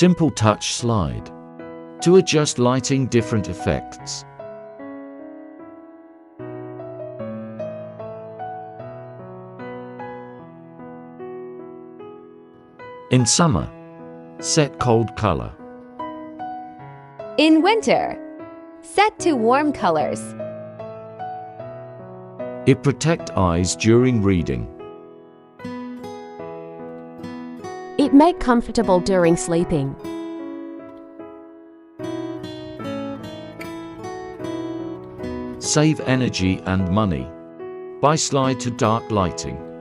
Simple touch slide. To adjust lighting, different effects. In summer, set cold color. In winter, set to warm colors. It protects eyes during reading. It make comfortable during sleeping. Save energy and money by slide to dark lighting.